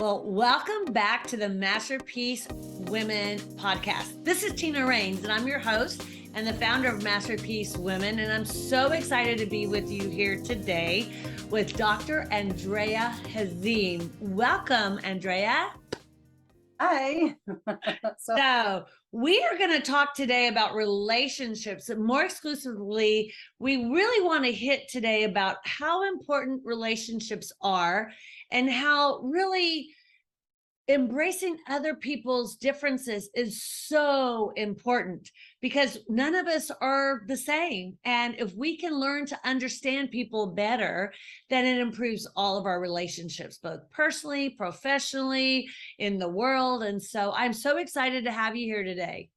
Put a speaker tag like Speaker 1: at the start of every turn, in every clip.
Speaker 1: Well, welcome back to the Masterpiece Women podcast. This is Tina Raines, and I'm your host and the founder of Masterpiece Women. And I'm so excited to be with you here today with Dr. Andrea Hazim. Welcome, Andrea.
Speaker 2: Hi.
Speaker 1: So we are going to talk today about relationships. More exclusively, we really want to hit today about how important relationships are and how really embracing other people's differences is so important because none of us are the same. And if we can learn to understand people better, then it improves all of our relationships, both personally, professionally, in the world. And so I'm so excited to have you here today.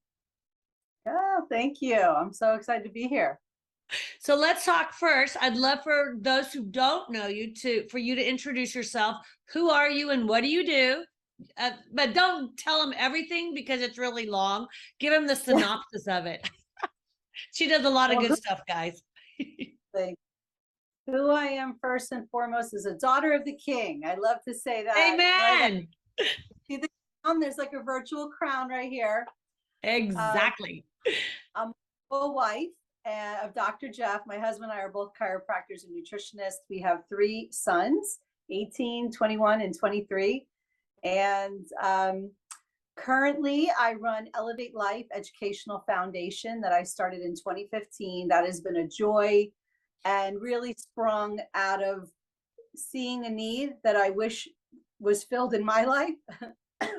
Speaker 2: Oh, thank you. I'm so excited to be here.
Speaker 1: So let's talk first. I'd love for those who don't know you for you to introduce yourself. Who are you and what do you do? But don't tell them everything because it's really long. Give them the synopsis of it. She does a lot of good stuff, guys.
Speaker 2: Who I am first and foremost is a daughter of the king. I love to say that.
Speaker 1: Amen.
Speaker 2: Right? See the crown? There's like a virtual crown right here.
Speaker 1: Exactly.
Speaker 2: I'm a wife of Dr. Jeff. My husband and I are both chiropractors and nutritionists. We have 3 sons, 18, 21, and 23. And currently I run Elevate Life Educational Foundation that I started in 2015. That has been a joy and really sprung out of seeing a need that I wish was filled in my life,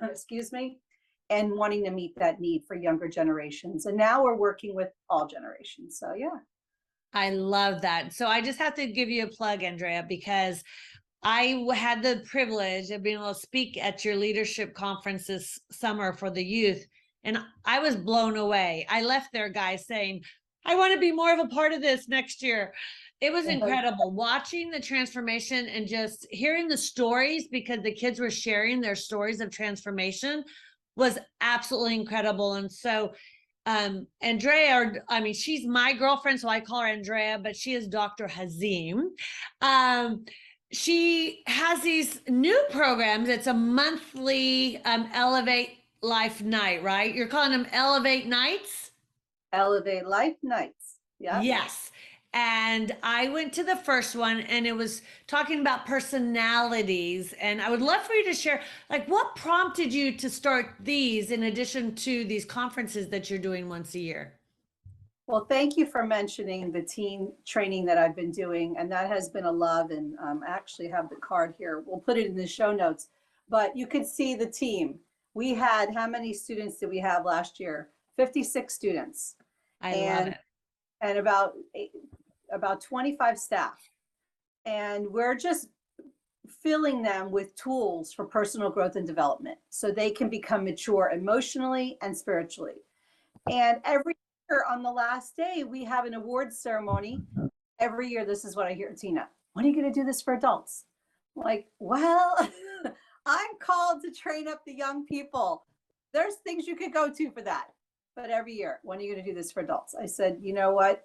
Speaker 2: excuse me, and wanting to meet that need for younger generations. And now we're working with all generations. So yeah.
Speaker 1: I love that. So I just have to give you a plug, Andrea, because I had the privilege of being able to speak at your leadership conference this summer for the youth, and I was blown away. I left there, guys, saying, I want to be more of a part of this next year. It was incredible watching the transformation and just hearing the stories because the kids were sharing their stories of transformation was absolutely incredible. And so Andrea, she's my girlfriend, so I call her Andrea, but she is Dr. Hazim. She has these new programs. It's a monthly Elevate Life night, right? You're calling them Elevate Nights?
Speaker 2: Elevate Life Nights. Yeah.
Speaker 1: Yes. And I went to the first one and it was talking about personalities. And I would love for you to share, like, what prompted you to start these in addition to these conferences that you're doing once a year?
Speaker 2: Well, thank you for mentioning the teen training that I've been doing, and that has been a love. And I actually have the card here. We'll put it in the show notes, but you could see the team. We had, how many students did we have last year? 56 students.
Speaker 1: I love it.
Speaker 2: And about 25 staff. And we're just filling them with tools for personal growth and development so they can become mature emotionally and spiritually. And every on the last day, we have an awards ceremony. Every year, this is what I hear, Tina, when are you going to do this for adults? I'm like, well, I'm called to train up the young people. There's things you could go to for that. But every year, when are you going to do this for adults? I said, you know what?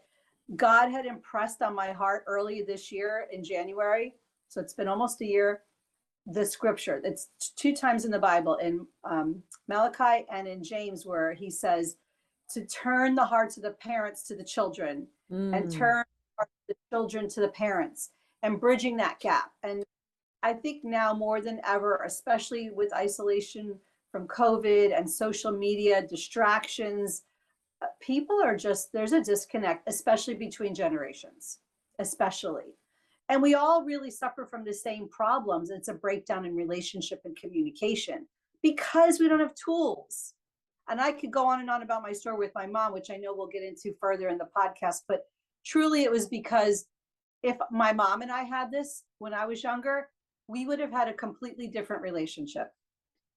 Speaker 2: God had impressed on my heart early this year in January. So it's been almost a year. The scripture, it's 2 times in the Bible, in Malachi and in James, where he says, to turn the hearts of the parents to the children and turn the children to the parents and bridging that gap. And I think now more than ever, especially with isolation from COVID and social media distractions, people are just, there's a disconnect, especially between generations, especially. And we all really suffer from the same problems. It's a breakdown in relationship and communication because we don't have tools. And I could go on and on about my story with my mom, which I know we'll get into further in the podcast, but truly it was because if my mom and I had this when I was younger, we would have had a completely different relationship.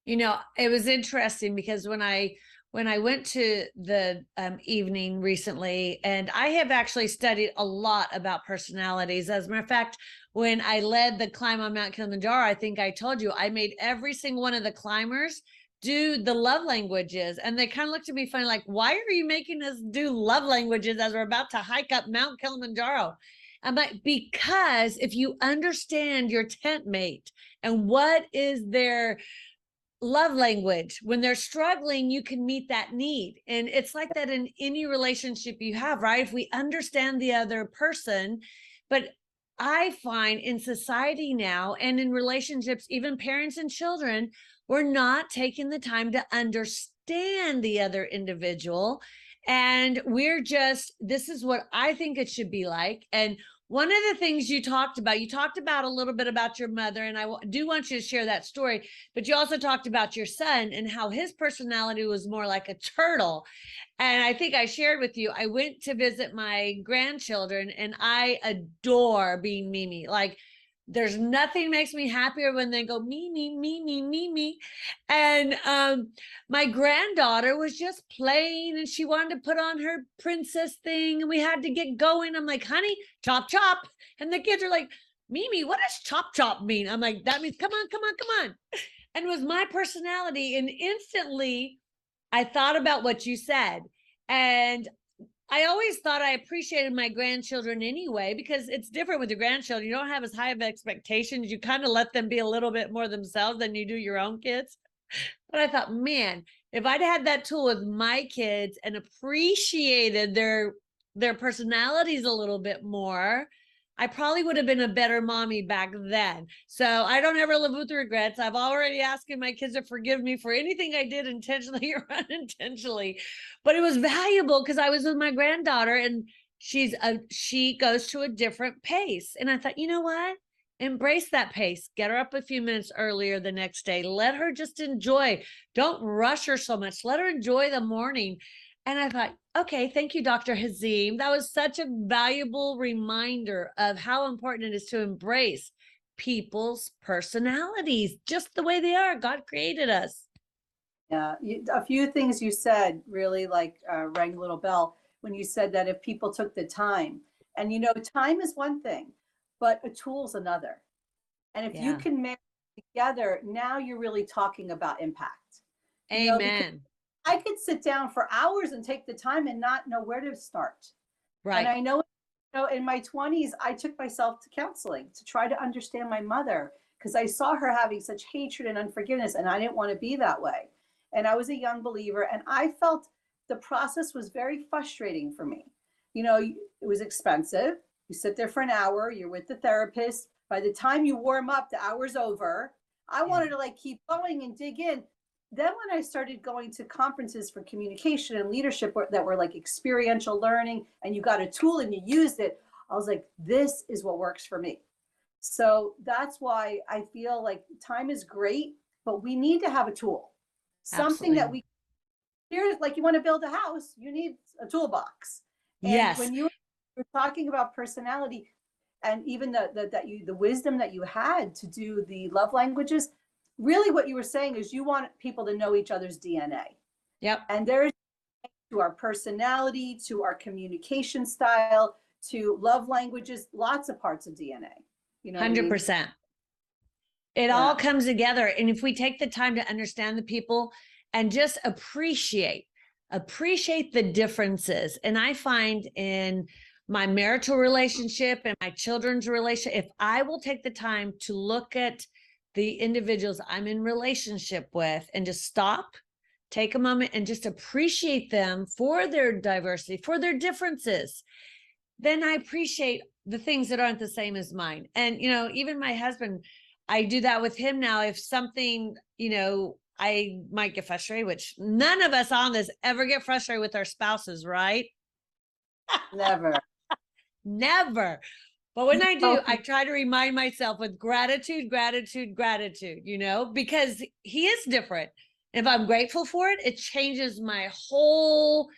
Speaker 1: You know, it was interesting because when I went to the evening recently, and I have actually studied a lot about personalities. As a matter of fact, when I led the climb on Mount Kilimanjaro, I think I told you, I made every single one of the climbers do the love languages. And they kind of looked at me funny, like, why are you making us do love languages as we're about to hike up Mount Kilimanjaro? I'm like, because if you understand your tent mate and what is their love language, when they're struggling, you can meet that need. And it's like that in any relationship you have, right? If we understand the other person, but I find in society now and in relationships, even parents and children, we're not taking the time to understand the other individual. And we're just, this is what I think it should be like. And one of the things you talked about a little bit about your mother, and I do want you to share that story, but you also talked about your son and how his personality was more like a turtle. And I think I shared with you, I went to visit my grandchildren and I adore being Mimi. Like, there's nothing makes me happier when they go Mimi, Mimi, Mimi. And my granddaughter was just playing and she wanted to put on her princess thing and we had to get going. I'm like, honey, chop, chop. And the kids are like, Mimi, what does chop, chop mean? I'm like, that means come on, come on, come on. And it was my personality. And instantly I thought about what you said. And I always thought I appreciated my grandchildren anyway, because it's different with your grandchildren. You don't have as high of expectations. You kind of let them be a little bit more themselves than you do your own kids. But I thought, man, if I'd had that tool with my kids and appreciated their personalities a little bit more, I probably would have been a better mommy back then. So I don't ever live with regrets. I've already asked my kids to forgive me for anything I did intentionally or unintentionally. But it was valuable because I was with my granddaughter and she goes to a different pace. And I thought, you know what? Embrace that pace. Get her up a few minutes earlier the next day. Let her just enjoy. Don't rush her so much. Let her enjoy the morning. And I thought, okay, thank you, Dr. Hazim. That was such a valuable reminder of how important it is to embrace people's personalities just the way they are. God created us.
Speaker 2: Yeah, a few things you said really like rang a little bell when you said that if people took the time, and time is one thing, but a tool's another. And if you can marry together, now you're really talking about impact.
Speaker 1: Amen.
Speaker 2: I could sit down for hours and take the time and not know where to start.
Speaker 1: Right.
Speaker 2: And I know, in my 20s, I took myself to counseling to try to understand my mother because I saw her having such hatred and unforgiveness, and I didn't want to be that way. And I was a young believer, and I felt the process was very frustrating for me. It was expensive. You sit there for an hour, you're with the therapist. By the time you warm up, the hour's over. I wanted to keep going and dig in. Then when I started going to conferences for communication and leadership that were like experiential learning, and you got a tool and you used it, I was like, this is what works for me. So that's why I feel like time is great, but we need to have a tool. Something that we, here's like, you want to build a house, you need a toolbox. And when you were talking about personality and even the wisdom that you had to do the love languages, really what you were saying is you want people to know each other's DNA.
Speaker 1: Yep.
Speaker 2: And there's to our personality, to our communication style, to love languages, lots of parts of DNA.
Speaker 1: 100%. It all comes together. And if we take the time to understand the people and just appreciate the differences. And I find in my marital relationship and my children's relationship, if I will take the time to look at the individuals I'm in relationship with and just stop, take a moment and just appreciate them for their diversity, for their differences, then I appreciate the things that aren't the same as mine. And, even my husband, I do that with him now. If something, I might get frustrated, which none of us on this ever get frustrated with our spouses, right?
Speaker 2: Never.
Speaker 1: Never. But when I do, I try to remind myself with gratitude, gratitude, gratitude, because he is different. If I'm grateful for it, it changes my whole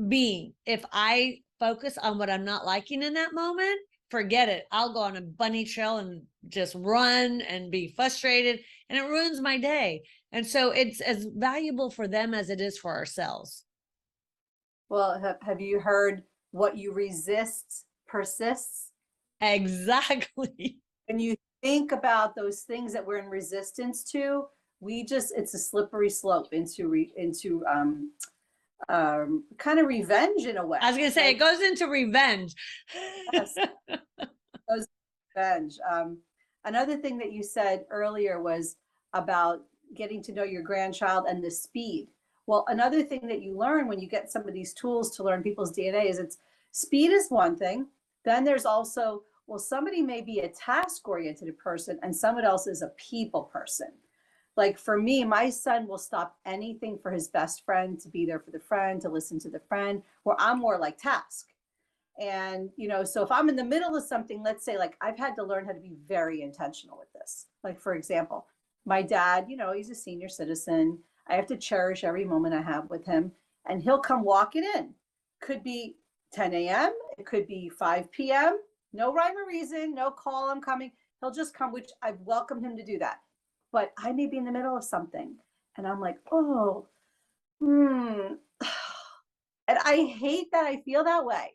Speaker 1: being. If I focus on what I'm not liking in that moment, forget it. I'll go on a bunny trail and just run and be frustrated, and it ruins my day. And so it's as valuable for them as it is for ourselves.
Speaker 2: Well, have you heard what you resist persists?
Speaker 1: Exactly.
Speaker 2: When you think about those things that we're in resistance to, it's a slippery slope into kind of revenge in a way.
Speaker 1: I was going to say, it goes into revenge.
Speaker 2: Yes. revenge. Another thing that you said earlier was about getting to know your grandchild and the speed. Well, another thing that you learn when you get some of these tools to learn people's DNA is it's speed is one thing. Then there's also, well, somebody may be a task-oriented person and someone else is a people person. Like for me, my son will stop anything for his best friend, to be there for the friend, to listen to the friend, where I'm more like task. And, so if I'm in the middle of something, let's say like I've had to learn how to be very intentional with this. Like, for example, my dad, he's a senior citizen. I have to cherish every moment I have with him, and he'll come walking in. Could be 10 a.m. It could be 5 p.m. No rhyme or reason, no call, I'm coming. He'll just come, which I've welcomed him to do that. But I may be in the middle of something and I'm like, and I hate that I feel that way,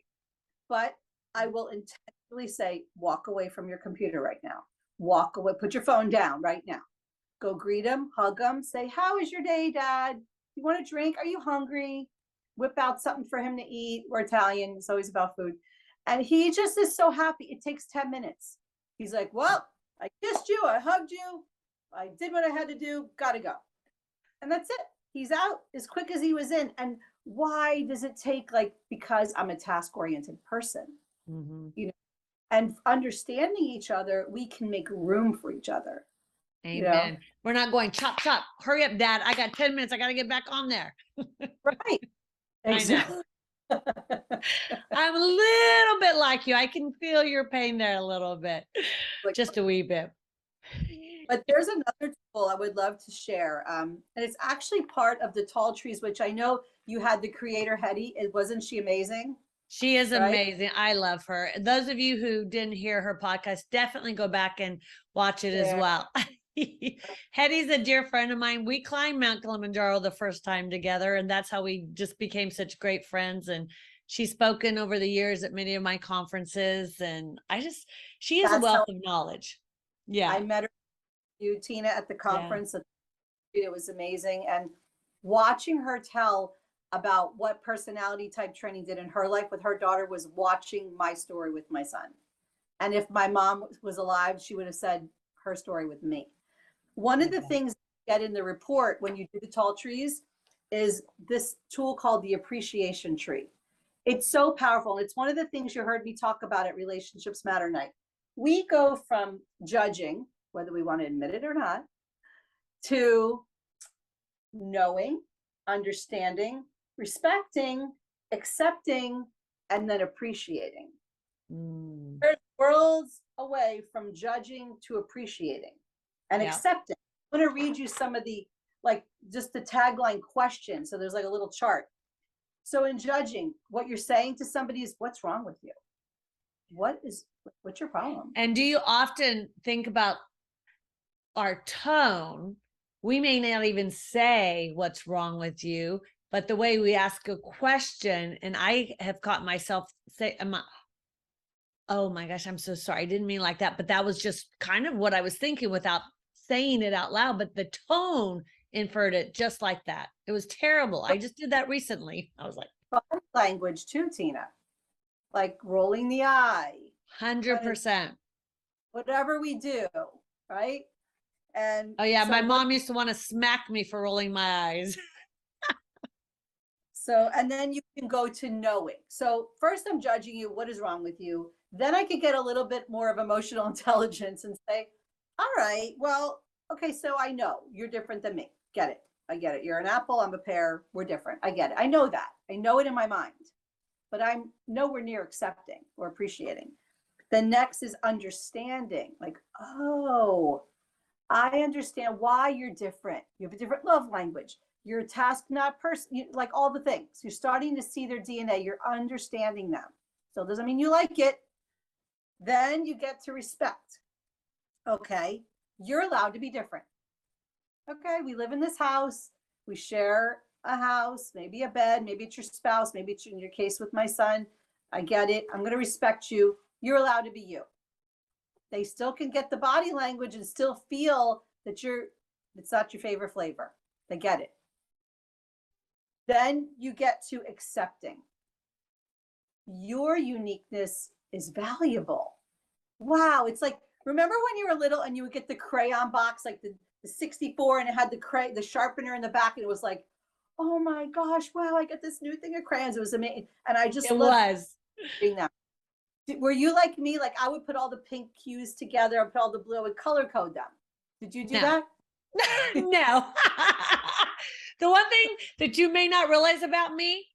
Speaker 2: but I will intentionally say, walk away from your computer right now. Walk away, put your phone down right now. Go greet him, hug him, say, how is your day, Dad? You want a drink? Are you hungry? Whip out something for him to eat. We're Italian, it's always about food. And he just is so happy. It takes 10 minutes. He's like, well, I kissed you, I hugged you, I did what I had to do, gotta go. And that's it. He's out as quick as he was in. And why does it take, because I'm a task-oriented person, and understanding each other, we can make room for each other.
Speaker 1: Amen. We're not going chop, chop, hurry up, Dad. I got 10 minutes. I got to get back on there.
Speaker 2: Right. Exactly.
Speaker 1: I'm a little bit like you. I can feel your pain there a little bit, just a wee bit.
Speaker 2: But there's another tool I would love to share. And it's actually part of the Tall Trees, which I know you had the creator, Hetty. Wasn't she amazing?
Speaker 1: She is amazing. I love her. Those of you who didn't hear her podcast, definitely go back and watch it as well. Hetty's a dear friend of mine. We climbed Mount Kilimanjaro the first time together, and that's how we just became such great friends. And she's spoken over the years at many of my conferences, and she is a wealth of knowledge. Yeah.
Speaker 2: I met her, you, Tina, at the conference. It was amazing. And watching her tell about what personality type training did in her life with her daughter was watching my story with my son. And if my mom was alive, she would have said her story with me. One of the things you get in the report when you do the Tall Trees is this tool called the appreciation tree. It's so powerful. It's one of the things you heard me talk about at Relationships Matter Night. We go from judging, whether we want to admit it or not, to knowing, understanding, respecting, accepting, and then appreciating. There's worlds away from judging to appreciating and accepting. I'm going to read you some of the, just the tagline question. So there's a little chart. So in judging, what you're saying to somebody is, what's wrong with you? What's your problem?
Speaker 1: And do you often think about our tone? We may not even say what's wrong with you, but the way we ask a question, and I have caught myself say, oh my gosh, I'm so sorry. I didn't mean like that. But that was just kind of what I was thinking without saying it out loud. But the tone inferred it just like that. It was terrible. I just did that recently. I was like,
Speaker 2: body language too, Tina. Like rolling the eye.
Speaker 1: 100%.
Speaker 2: Whatever we do, right? And
Speaker 1: oh yeah, my mom used to want to smack me for rolling my eyes.
Speaker 2: So, and then you can go to knowing. So first I'm judging you. What is wrong with you? Then I could get a little bit more of emotional intelligence and say, all right, well, okay, so I know you're different than me. Get it. I get it. You're an apple. I'm a pear. We're different. I get it. I know that. I know it in my mind, but I'm nowhere near accepting or appreciating. The next is understanding. Oh, I understand why you're different. You have a different love language. You're a task, not person, all the things. You're starting to see their DNA. You're understanding them. So it doesn't mean you like it. Then you get to respect. Okay, you're allowed to be different. Okay, we live in this house. We share a house, maybe a bed, maybe it's your spouse, maybe it's in your case with my son. I get it. I'm going to respect you. You're allowed to be you. They still can get the body language and still feel that it's not your favorite flavor. They get it. Then you get to accepting. Your uniqueness is valuable. wow, it's like, remember when you were little and you would get the crayon box, like the 64, and it had the sharpener in the back, and it was like, oh my gosh, wow, I got this new thing of crayons. It was amazing. And I just
Speaker 1: It
Speaker 2: loved
Speaker 1: was.
Speaker 2: doing that. Were you like me? Like I would put all the pink cues together, I put all the blue, I would color code them. Did you do
Speaker 1: No.
Speaker 2: that?
Speaker 1: No. The one thing that you may not realize about me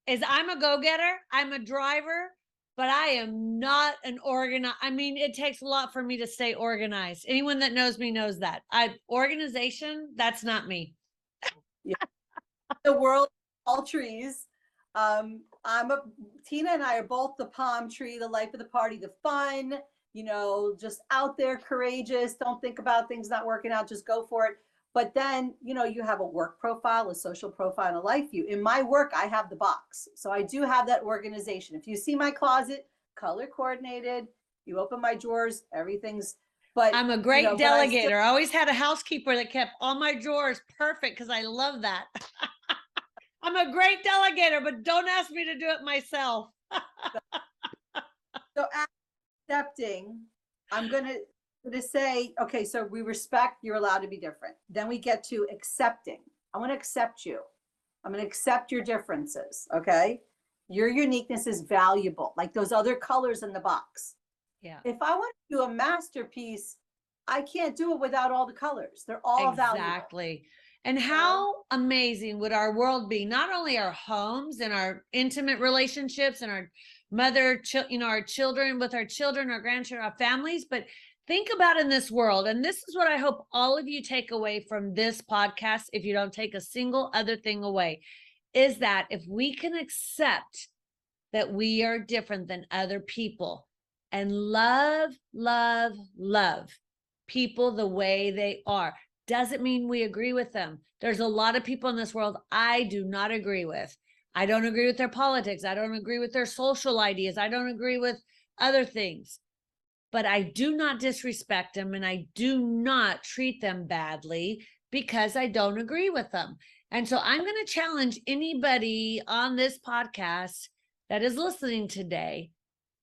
Speaker 1: is I'm a go-getter, I'm a driver, but I am not an organizer. I mean, it takes a lot for me to stay organized. Anyone that knows me knows that. Organization, that's not me.
Speaker 2: Yeah. The world, all trees. Tina and I are both the palm tree, the life of the party, the fun, just out there, courageous. Don't think about things not working out, just go for it. But then, you have a work profile, a social profile, and a life view. In my work, I have the box. So I do have that organization. If you see my closet, color coordinated, you open my drawers, everything's, but
Speaker 1: I'm a great delegator. I always had a housekeeper that kept all my drawers perfect because I love that. I'm a great delegator, but don't ask me to do it myself.
Speaker 2: So accepting, I'm going to say, okay, so we respect, you're allowed to be different. Then we get to accepting. I want to accept you. I'm going to accept your differences. Okay. Your uniqueness is valuable, like those other colors in the box.
Speaker 1: Yeah.
Speaker 2: If I want to do a masterpiece, I can't do it without all the colors. They're all valuable.
Speaker 1: Exactly. And how amazing would our world be? Not only our homes and our intimate relationships and our our children with our children, our grandchildren, our families, but think about in this world. And this is what I hope all of you take away from this podcast. If you don't take a single other thing away, is that if we can accept that we are different than other people and love people the way they are, doesn't mean we agree with them. There's a lot of people in this world I do not agree with. I don't agree with their politics. I don't agree with their social ideas. I don't agree with other things. But I do not disrespect them and I do not treat them badly because I don't agree with them. And so I'm going to challenge anybody on this podcast that is listening today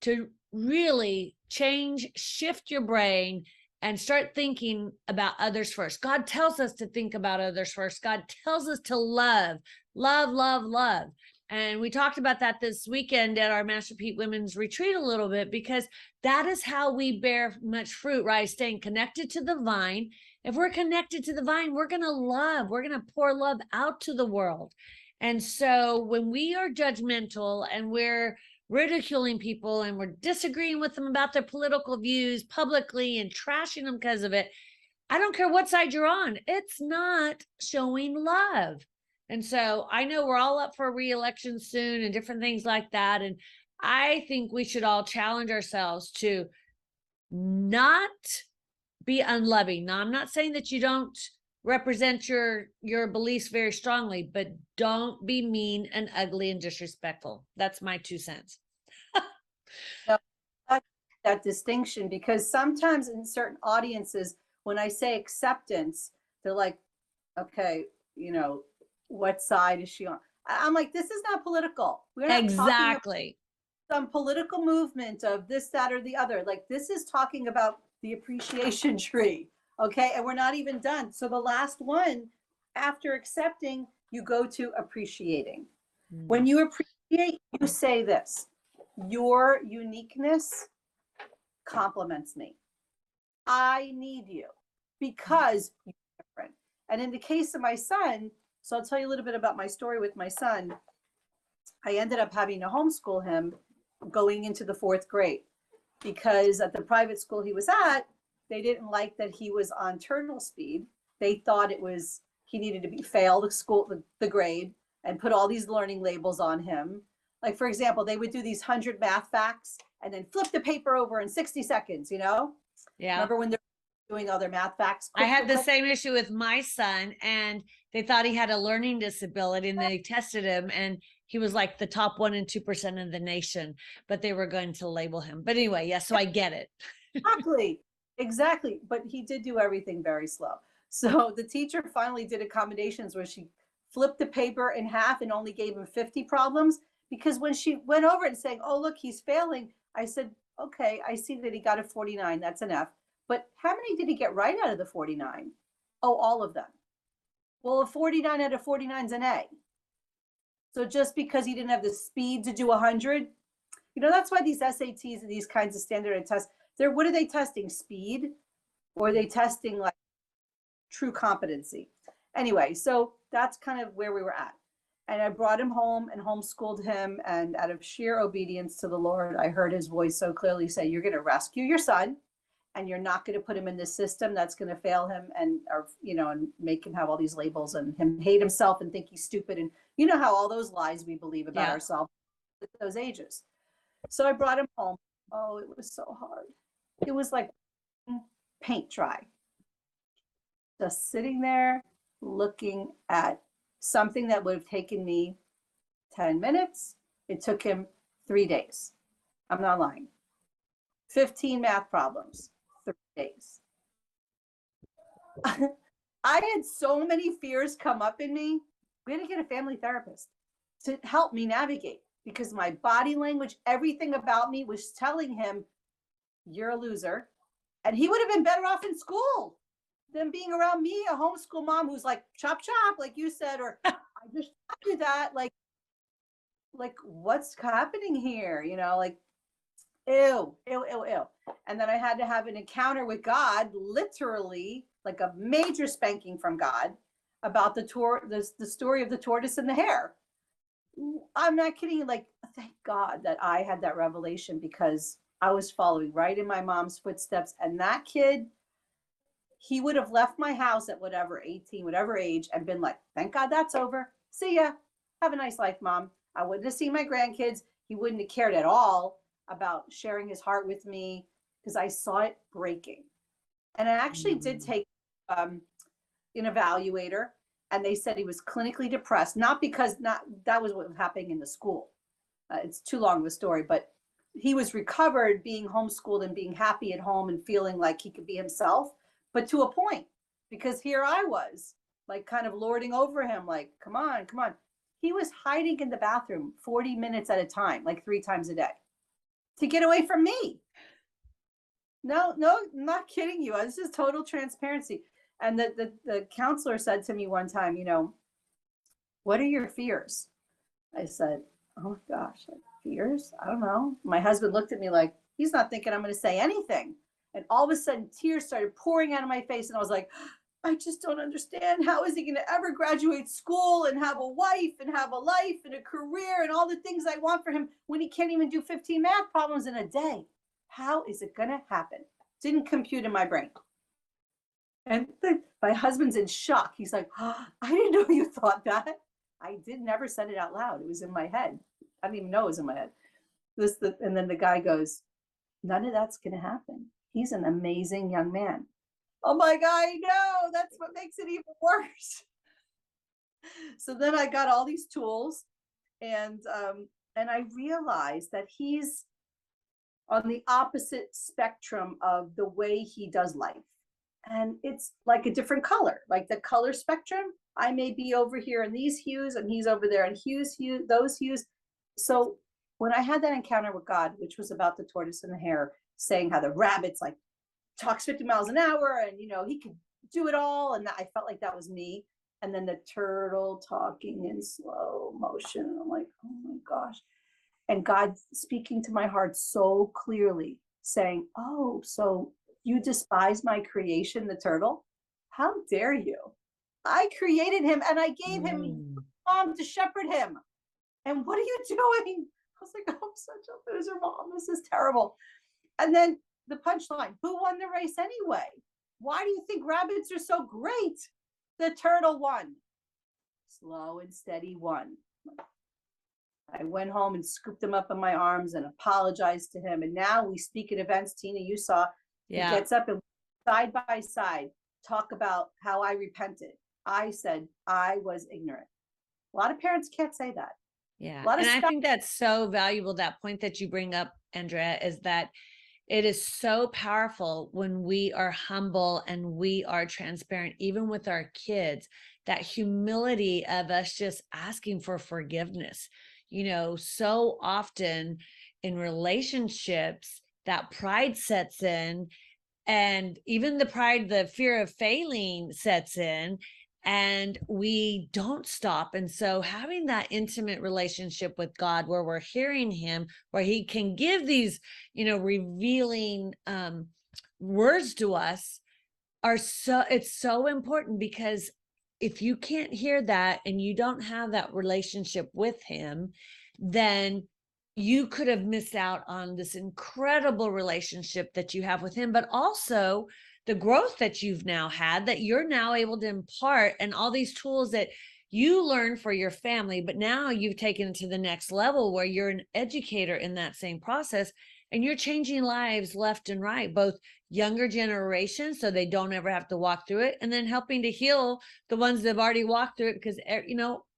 Speaker 1: to really shift your brain and start thinking about others first. God tells us to think about others first. God tells us to love. And we talked about that this weekend at our Master Pete Women's Retreat a little bit, because that is how we bear much fruit, right? Staying connected to the vine. If we're connected to the vine, we're going to love. We're going to pour love out to the world. And so when we are judgmental and we're ridiculing people and we're disagreeing with them about their political views publicly and trashing them because of it, I don't care what side you're on, it's not showing love. And so I know we're all up for re-election soon and different things like that. And I think we should all challenge ourselves to not be unloving. Now, I'm not saying that you don't represent your beliefs very strongly, but don't be mean and ugly and disrespectful. That's my 2 cents.
Speaker 2: That distinction, because sometimes in certain audiences, when I say acceptance, they're like, okay, what side is she on? I'm like, this is not political. We're not
Speaker 1: exactly
Speaker 2: talking about some political movement of this, that, or the other. Like, this is talking about the appreciation tree. Okay. And we're not even done. So the last one, after accepting, you go to appreciating. When you appreciate, you say this: your uniqueness compliments me. I need you because you're different. And in the case of my son, so I'll tell you a little bit about my story with my son. I ended up having to homeschool him going into the 4th grade because at the private school he was at, they didn't like that he was on terminal speed. They thought he needed to fail the grade, and put all these learning labels on him. Like, for example, they would do these 100 math facts and then flip the paper over in 60 seconds, Yeah. Remember when they're doing all their math facts?
Speaker 1: I had the same issue with my son, and they thought he had a learning disability, and they tested him, and he was like the top 1% and 2% of the nation, but they were going to label him. But anyway, yes, so I get it.
Speaker 2: Exactly. But he did do everything very slow. So the teacher finally did accommodations where she flipped the paper in half and only gave him 50 problems, because when she went over and saying, oh, look, he's failing, I said, okay, I see that he got a 49. That's an F. But how many did he get right out of the 49? Oh, all of them. Well, a 49 out of 49 is an A. So just because he didn't have the speed to do 100, that's why these SATs and these kinds of standardized tests, what are they testing? Speed? Or are they testing like true competency? Anyway, so that's kind of where we were at. And I brought him home and homeschooled him. And out of sheer obedience to the Lord, I heard his voice so clearly say, you're going to rescue your son, and you're not going to put him in this system that's going to fail him and make him have all these labels and him hate himself and think he's stupid. And you know how all those lies we believe about ourselves at those ages. So I brought him home. Oh, it was so hard. It was like paint dry. Just sitting there looking at something that would have taken me 10 minutes. It took him 3 days. I'm not lying. 15 math problems, 3 days. I had so many fears come up in me. We had to get a family therapist to help me navigate, because my body language, everything about me was telling him, you're a loser. And he would have been better off in school than being around me, a homeschool mom who's like, chop, chop, like you said, or I just do that. Like what's happening here? Like, ew. And then I had to have an encounter with God, literally like a major spanking from God, about the story of the tortoise and the hare. I'm not kidding. Like, thank God that I had that revelation, because I was following right in my mom's footsteps. And that kid, he would have left my house at whatever, 18, whatever age, and been like, thank God that's over. See ya. Have a nice life, Mom. I wouldn't have seen my grandkids. He wouldn't have cared at all about sharing his heart with me, because I saw it breaking. And I actually did take an evaluator, and they said he was clinically depressed, not that was what was happening in the school. It's too long of a story, but he was recovered being homeschooled and being happy at home and feeling like he could be himself, but to a point, because here I was, like, kind of lording over him, like, come on. He was hiding in the bathroom 40 minutes at a time, like 3 times a day, to get away from me. No, I'm not kidding you. This is total transparency. And the counselor said to me one time, what are your fears? I said, oh my gosh, like, fears? I don't know. My husband looked at me like, he's not thinking I'm going to say anything. And all of a sudden, tears started pouring out of my face. And I was like, I just don't understand. How is he going to ever graduate school and have a wife and have a life and a career and all the things I want for him when he can't even do 15 math problems in a day? How is it going to happen? Didn't compute in my brain. And my husband's in shock. He's like, oh, I didn't know you thought that. I never said it out loud. It was in my head. I didn't even know it was in my head. And then the guy goes, none of that's going to happen. He's an amazing young man. Oh my God, no, that's what makes it even worse. So then I got all these tools, and I realized that he's on the opposite spectrum of the way he does life. And it's like a different color, like the color spectrum. I may be over here in these hues, and he's over there in those hues. So when I had that encounter with God, which was about the tortoise and the hare, saying how the rabbit's like talks 50 miles an hour, and he could do it all, and I felt like that was me. And then the turtle talking in slow motion, and I'm like, oh my gosh. And God speaking to my heart so clearly, saying, oh, so you despise my creation, the turtle? How dare you? I created him, and I gave him Mom to shepherd him. And what are you doing? I was like, oh, I'm such a loser, Mom. This is terrible. And then the punchline, who won the race anyway? Why do you think rabbits are so great? The turtle won. Slow and steady won. I went home and scooped him up in my arms and apologized to him. And now we speak at events. Tina, you saw, he gets up and side by side talk about how I repented. I said I was ignorant. A lot of parents can't say that.
Speaker 1: Yeah. And I think that's so valuable. That point that you bring up, Andrea, is that it is so powerful when we are humble and we are transparent, even with our kids, that humility of us just asking for forgiveness. So often in relationships, that pride sets in, and even the pride, the fear of failing sets in, and we don't stop. And so having that intimate relationship with God where we're hearing him, where he can give these, revealing words to us, it's so important, because if you can't hear that and you don't have that relationship with him, then you could have missed out on this incredible relationship that you have with him, but also the growth that you've now had, that you're now able to impart, and all these tools that you learned for your family, but now you've taken it to the next level where you're an educator in that same process, and you're changing lives left and right, both younger generations so they don't ever have to walk through it, and then helping to heal the ones that have already walked through it, because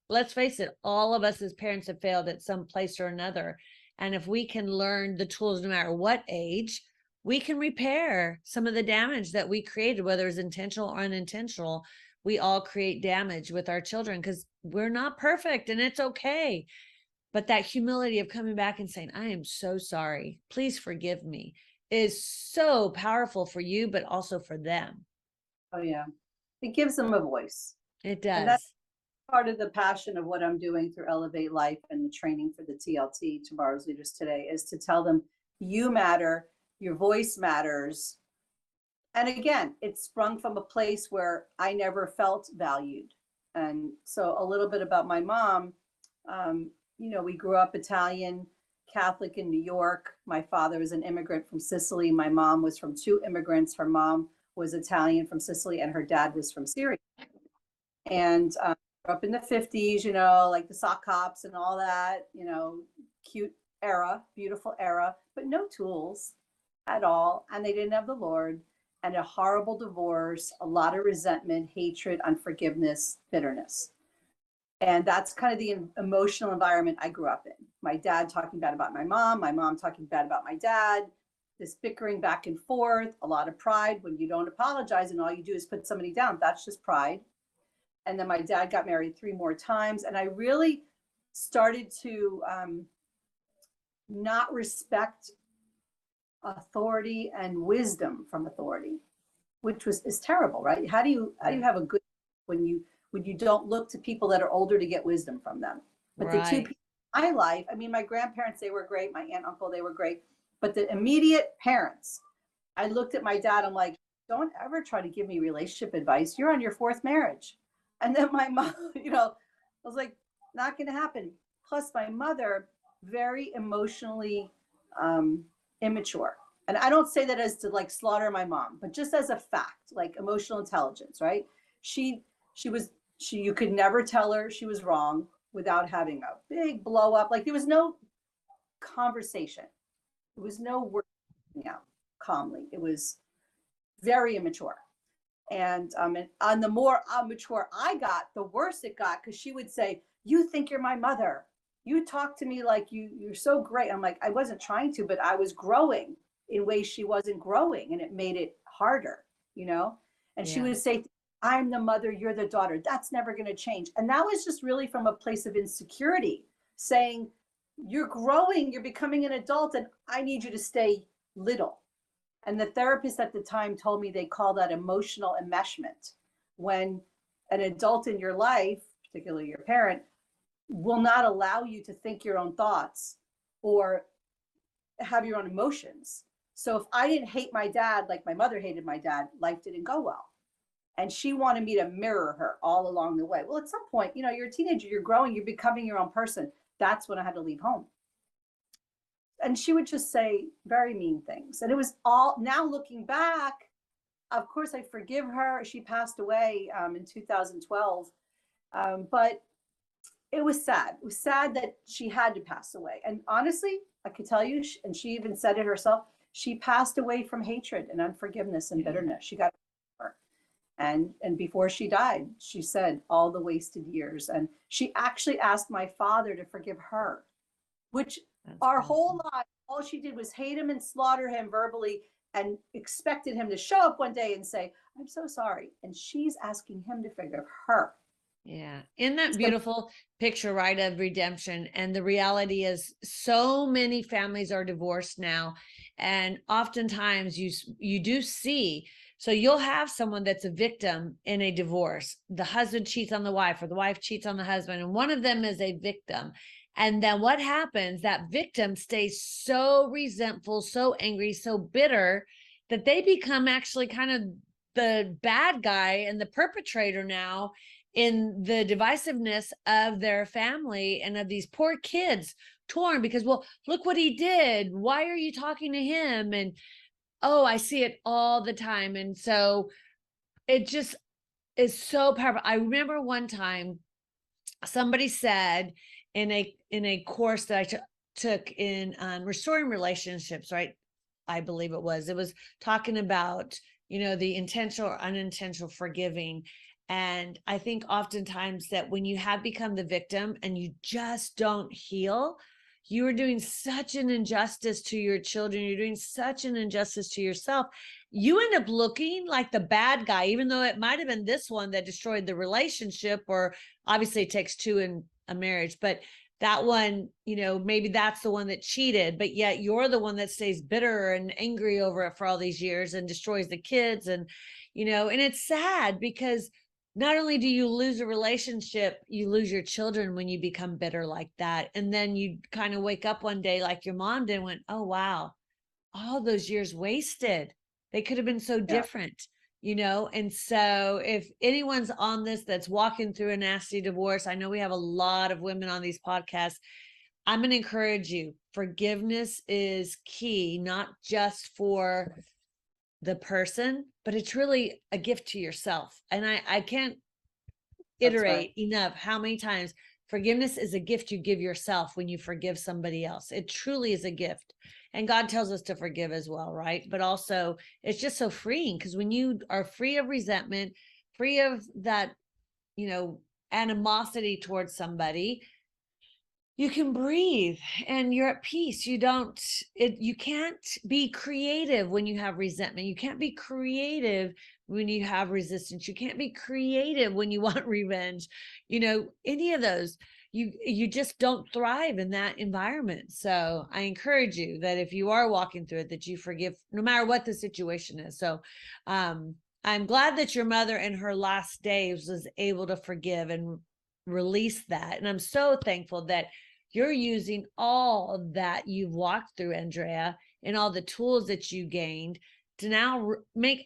Speaker 1: let's face it, all of us as parents have failed at some place or another. And if we can learn the tools, no matter what age, we can repair some of the damage that we created, whether it's intentional or unintentional. We all create damage with our children because we're not perfect, and it's okay. But that humility of coming back and saying, I am so sorry, please forgive me, is so powerful for you, but also for them.
Speaker 2: Oh yeah. It gives them a voice.
Speaker 1: It
Speaker 2: And that's
Speaker 1: does.
Speaker 2: part of the passion of what I'm doing through Elevate Life and the training for the TLT, Tomorrow's Leaders Today, is to tell them you matter, your voice matters. And again, it sprung from a place where I never felt valued. And so a little bit about my mom, we grew up Italian, Catholic in New York. My father was an immigrant from Sicily. My mom was from two immigrants. Her mom was Italian from Sicily, and her dad was from Syria. And grew up in the 50s, like the sock hops and all that, cute era, beautiful era, but no tools at all. And they didn't have the Lord, and a horrible divorce, a lot of resentment, hatred, unforgiveness, bitterness. And that's kind of the emotional environment I grew up in. My dad talking bad about my mom talking bad about my dad, this bickering back and forth, a lot of pride. When you don't apologize and all you do is put somebody down, that's just pride. And then my dad got married 3 more times. And I really started to not respect authority and wisdom from authority, which is terrible, right? How do you have a good when you don't look to people that are older to get wisdom from them? But right. The two people in my life, my grandparents, they were great. My aunt, uncle, they were great. But the immediate parents, I looked at my dad, I'm like, don't ever try to give me relationship advice. You're on your 4th marriage. And then my mom, I was like, not going to happen. Plus my mother, very emotionally immature. And I don't say that as to like slaughter my mom, but just as a fact, like emotional intelligence, right? You could never tell her she was wrong without having a big blow up. Like there was no conversation. There was no working out calmly. It was very immature. And on the more mature I got, the worse it got, because she would say, you think you're my mother. You talk to me like you're so great. I'm like, I wasn't trying to, but I was growing in ways she wasn't growing, and it made it harder, And she would say, I'm the mother, you're the daughter. That's never going to change. And that was just really from a place of insecurity, saying, you're growing, you're becoming an adult, and I need you to stay little. And the therapist at the time told me they call that emotional enmeshment, when an adult in your life, particularly your parent, will not allow you to think your own thoughts or have your own emotions. So if I didn't hate my dad like my mother hated my dad, life didn't go well. And she wanted me to mirror her all along the way. Well, at some point, you're a teenager, you're growing, you're becoming your own person. That's when I had to leave home. And she would just say very mean things. And it was all, now looking back, of course, I forgive her. She passed away in 2012. But it was sad. It was sad that she had to pass away. And honestly, I could tell you, and she even said it herself, she passed away from hatred and unforgiveness and bitterness. She got her. And before she died, she said all the wasted years. And she actually asked my father to forgive her, which our whole life, all she did was hate him and slaughter him verbally, and expected him to show up one day and say, I'm so sorry. And she's asking him to forgive her.
Speaker 1: Yeah. Isn't that
Speaker 2: So,
Speaker 1: beautiful picture, right, of redemption? And the reality is so many families are divorced now. And oftentimes you do see, so you'll have someone that's a victim in a divorce. The husband cheats on the wife or the wife cheats on the husband, and one of them is a victim. And then what happens? That victim stays so resentful, so angry, so bitter that they become actually kind of the bad guy and the perpetrator now in the divisiveness of their family and of these poor kids torn because, well, look what he did. Why are you talking to him? And oh, I see it all the time. And so it just is so powerful. I remember one time somebody said in a course that took in restoring relationships, right? I believe it was talking about, the intentional or unintentional forgiving. And I think oftentimes that when you have become the victim and you just don't heal, you are doing such an injustice to your children. You're doing such an injustice to yourself. You end up looking like the bad guy, even though it might have been this one that destroyed the relationship, or obviously it takes two in a marriage, but that one, maybe that's the one that cheated, but yet you're the one that stays bitter and angry over it for all these years and destroys the kids. And, and it's sad because not only do you lose a relationship, you lose your children when you become bitter like that. And then you kind of wake up one day like your mom did and went, oh, wow, all those years wasted. They could have been so
Speaker 2: yeah.
Speaker 1: different, And so if anyone's on this that's walking through a nasty divorce, I know we have a lot of women on these podcasts. I'm going to encourage you. Forgiveness is key, not just for the person, but it's really a gift to yourself. And I can't
Speaker 2: That's right.
Speaker 1: iterate enough how many times forgiveness is a gift you give yourself when you forgive somebody else. It truly is a gift. And God tells us to forgive as well, right? But also, it's just so freeing because when you are free of resentment, free of that, animosity towards somebody, you can breathe and you're at peace. You can't be creative when you have resentment. You can't be creative when you have resistance. You can't be creative when you want revenge. Any of those, you just don't thrive in that environment. So I encourage you that if you are walking through it, that you forgive no matter what the situation is. So I'm glad that your mother in her last days was able to forgive and release that. And I'm so thankful that you're using all that you've walked through, Andrea, and all the tools that you gained to now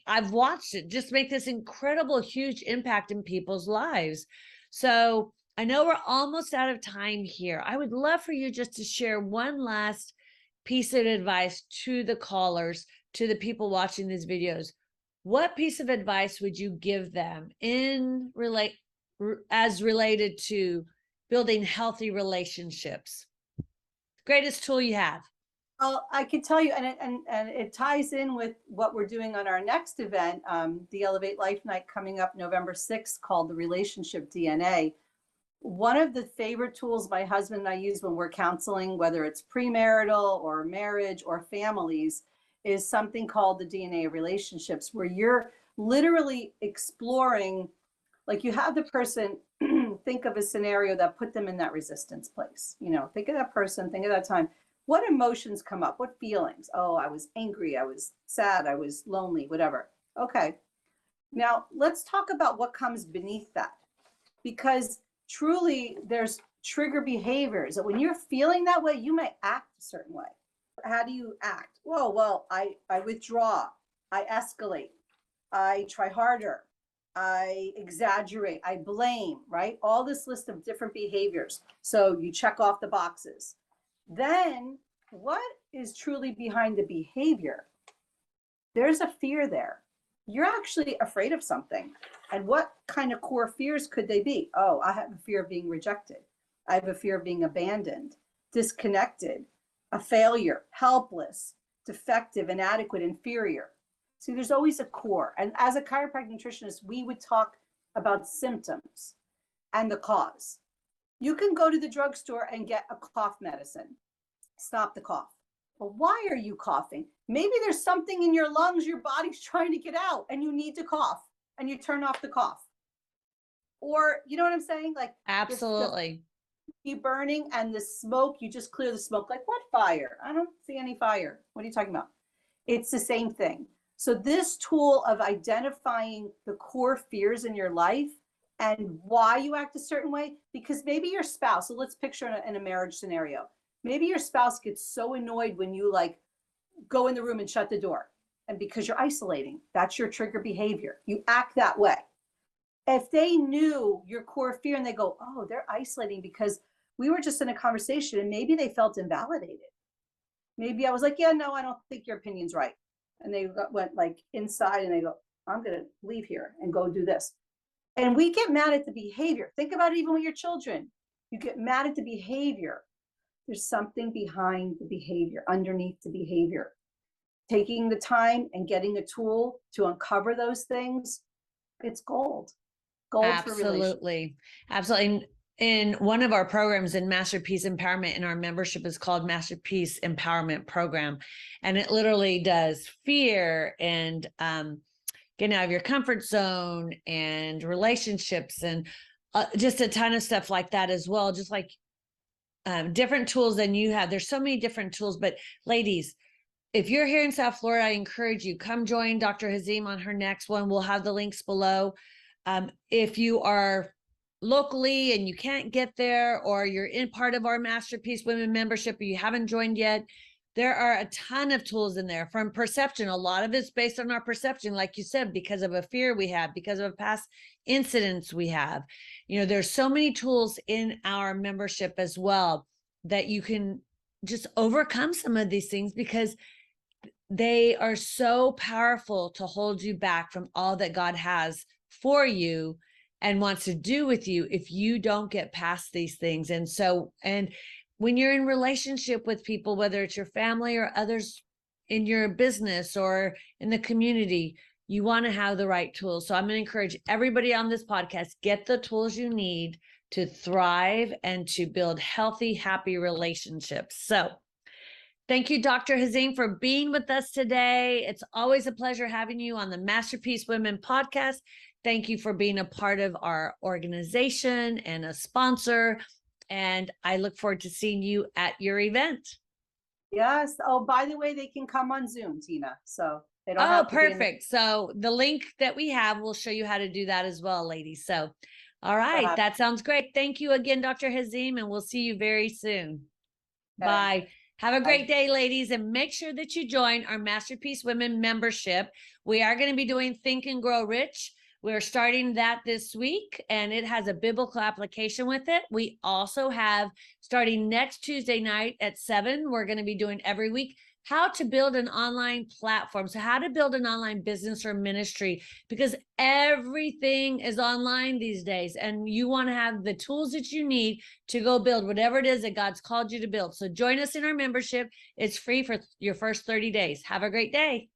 Speaker 1: I've watched it just make this incredible, huge impact in people's lives. So I know we're almost out of time here. I would love for you just to share one last piece of advice to the callers, to the people watching these videos. What piece of advice would you give them as related to building healthy relationships? Greatest tool you have.
Speaker 2: Well, I can tell you, and it ties in with what we're doing on our next event, the Elevate Life Night coming up November 6th, called the Relationship DNA. One of the favorite tools my husband and I use when we're counseling, whether it's premarital or marriage or families, is something called the DNA of relationships, where you're literally exploring, like you have the person think of a scenario that put them in that resistance place. Think of that person, think of that time. What emotions come up? What feelings? Oh, I was angry. I was sad. I was lonely, whatever. Okay. Now let's talk about what comes beneath that, because truly there's trigger behaviors that when you're feeling that way, you may act a certain way. How do you act? Well, I withdraw. I escalate. I try harder. I exaggerate. I blame, right? All this list of different behaviors. So you check off the boxes. Then what is truly behind the behavior? There's a fear there. You're actually afraid of something. And what kind of core fears could they be? Oh, I have a fear of being rejected. I have a fear of being abandoned, disconnected, a failure, helpless, defective, inadequate, inferior. See, there's always a core. And as a chiropractic nutritionist, we would talk about symptoms and the cause. You can go to the drugstore and get a cough medicine. Stop the cough. Well, why are you coughing? Maybe there's something in your lungs your body's trying to get out and you need to cough, and you turn off the cough. Or, you know what I'm saying? Like
Speaker 1: Absolutely.
Speaker 2: you burning and the smoke, you just clear the smoke. Like, what fire? I don't see any fire. What are you talking about? It's the same thing. So this tool of identifying the core fears in your life and why you act a certain way, because maybe your spouse, so let's picture in a marriage scenario, maybe your spouse gets so annoyed when you like go in the room and shut the door. And because you're isolating, that's your trigger behavior. You act that way. If they knew your core fear and they go, oh, they're isolating because we were just in a conversation and maybe they felt invalidated. Maybe I was like, yeah, no, I don't think your opinion's right. And they went like inside and they go, I'm going to leave here and go do this. And we get mad at the behavior. Think about it even with your children. You get mad at the behavior. There's something behind the behavior, underneath the behavior. Taking the time and getting a tool to uncover those things, it's gold. Gold for relationship.
Speaker 1: Absolutely. Absolutely. In one of our programs in Masterpiece Empowerment in our membership is called Masterpiece Empowerment Program. And it literally does fear and getting out of your comfort zone and relationships and just a ton of stuff like that as well. Just like different tools than you have. There's so many different tools, but ladies, if you're here in South Florida, I encourage you, come join Dr. Hazim on her next one. We'll have the links below. If you are locally and you can't get there, or you're in part of our Masterpiece Women membership, or you haven't joined yet, there are a ton of tools in there from perception. A lot of it's based on our perception, like you said, because of a fear we have, because of past incidents we have. You know, there's so many tools in our membership as well that you can just overcome some of these things, because they are so powerful to hold you back from all that God has for you and wants to do with you if you don't get past these things. And so, and when you're in relationship with people, whether it's your family or others in your business or in the community, you want to have the right tools. So I'm going to encourage everybody on this podcast, get the tools you need to thrive and to build healthy, happy relationships. So thank you, Dr. Hazim, for being with us today. It's always a pleasure having you on the Masterpiece Women podcast. Thank you for being a part of our organization and a sponsor. And I look forward to seeing you at your event.
Speaker 2: Yes. Oh, by the way, they can come on Zoom, Tina. So they don't have to
Speaker 1: perfect. So the link that we have will show you how to do that as well, ladies. So, all right. That sounds great. Thank you again, Dr. Hazim, and we'll see you very soon. Okay. Bye. Have a great day, ladies, and make sure that you join our Masterpiece Women membership. We are going to be doing Think and Grow Rich. We're starting that this week, and it has a biblical application with it. We also have, starting next Tuesday night at 7, we're going to be doing every week, how to build an online platform. So how to build an online business or ministry, because everything is online these days, and you want to have the tools that you need to go build whatever it is that God's called you to build. So join us in our membership. It's free for your first 30 days. Have a great day.